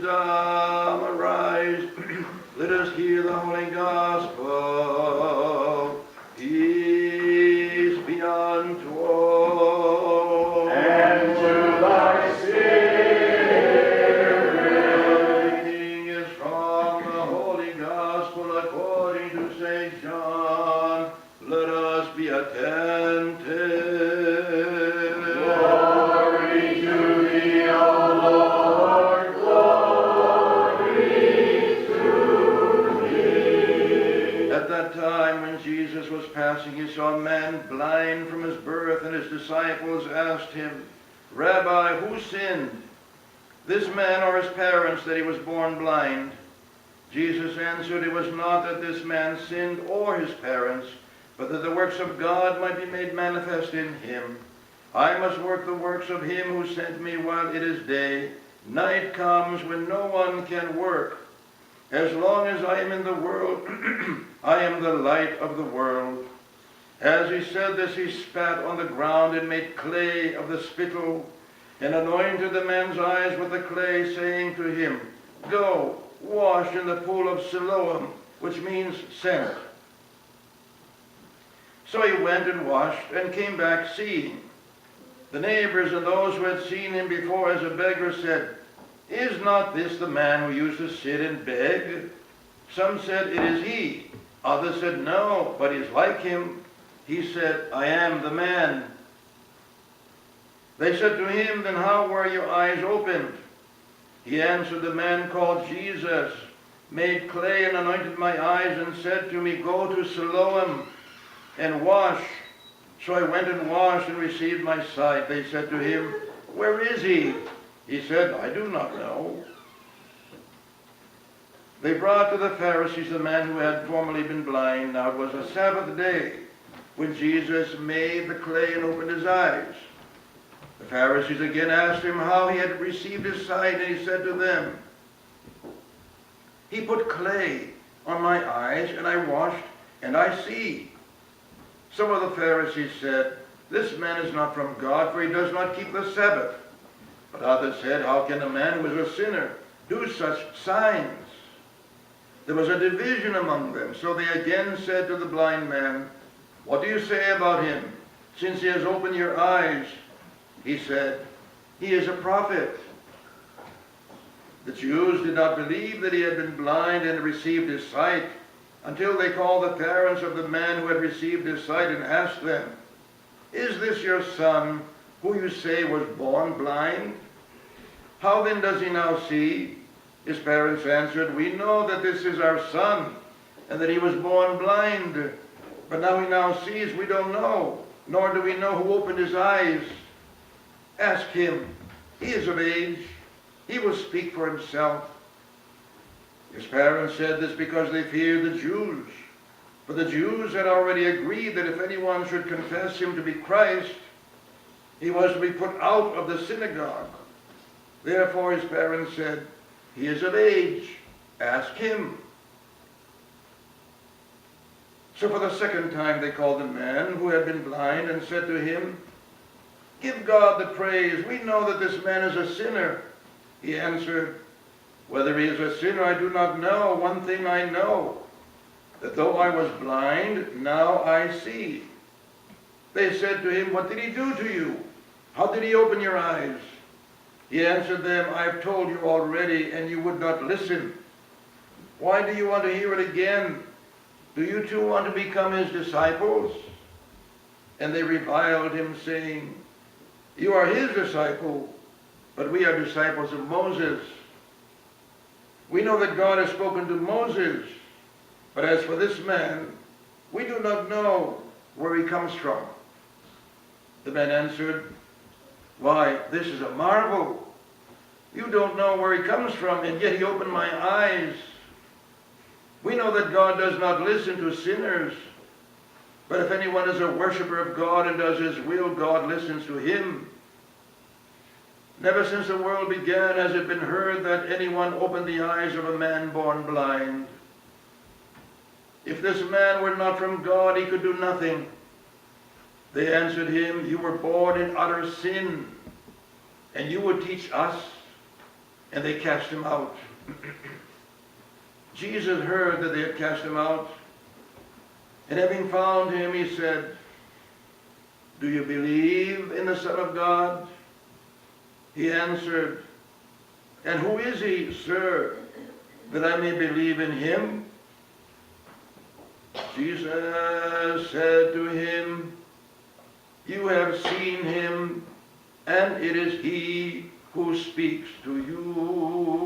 wisdom, arise. Let us hear the holy gospel. Peace be unto all. And to thy spirit. The reading is from the holy gospel according to St. John. Let us be attentive. Glory to thee, O Lord, glory to thee. At that time when Jesus was passing, he saw a man blind from his birth, and his disciples asked him, Rabbi, who sinned, this man or his parents, that he was born blind? Jesus answered, It was not that this man sinned or his parents, but that the works of God might be made manifest in him. I must work the works of him who sent me while it is day. Night comes when no one can work. As long as I am in the world, I am the light of the world. As he said this, he spat on the ground and made clay of the spittle, and anointed the man's eyes with the clay, saying to him, Go, wash in the pool of Siloam, which means sent. So he went and washed, and came back seeing. The neighbors and those who had seen him before as a beggar said, Is not this the man who used to sit and beg? Some said, It is he. Others said, No, but he is like him. He said, I am the man. They said to him, Then how were your eyes opened? He answered, The man called Jesus made clay and anointed my eyes and said to me, Go to Siloam and wash. So I went and washed and received my sight. They said to him, Where is he? He said, I do not know. They brought to the Pharisees the man who had formerly been blind. Now it was a Sabbath day when Jesus made the clay and opened his eyes. The Pharisees again asked him how he had received his sight, and he said to them, He put clay on my eyes, and I washed, and I see. Some of the Pharisees said, This man is not from God, for he does not keep the Sabbath. But others said, How can a man who is a sinner do such signs? There was a division among them. So they again said to the blind man, What do you say about him, since he has opened your eyes? He said, He is a prophet. The Jews did not believe that he had been blind and received his sight, until they called the parents of the man who had received his sight and asked them, Is this your son, who you say was born blind? How then does he now see? His parents answered, We know that this is our son, and that he was born blind. But now he now sees, we don't know, nor do we know who opened his eyes. Ask him. He is of age. He will speak for himself. His parents said this because they feared the Jews. For the Jews had already agreed that if anyone should confess him to be Christ, he was to be put out of the synagogue. Therefore his parents said, He is of age. Ask him. So for the second time they called the man who had been blind and said to him, Give God the praise. We know that this man is a sinner. He answered, Whether he is a sinner I do not know. One thing I know, that though I was blind, now I see. They said to him, What did he do to you? How did he open your eyes? He answered them, I have told you already, and you would not listen. Why do you want to hear it again? Do you too want to become his disciples? And they reviled him, saying, You are his disciple, but we are disciples of Moses. We know that God has spoken to Moses, but as for this man, we do not know where he comes from. The man answered, Why, this is a marvel. You don't know where he comes from, and yet he opened my eyes. We know that God does not listen to sinners, but if anyone is a worshiper of God and does his will, God listens to him. Never since the world began has it been heard that anyone opened the eyes of a man born blind. If this man were not from God, he could do nothing. They answered him, You were born in utter sin, and you would teach us? and they cast him out. Jesus heard that they had cast him out, and having found him, he said, "Do you believe in the Son of God?" He answered, "And who is he, sir, that I may believe in him?" Jesus said to him, "You have seen him, and it is he who speaks to you."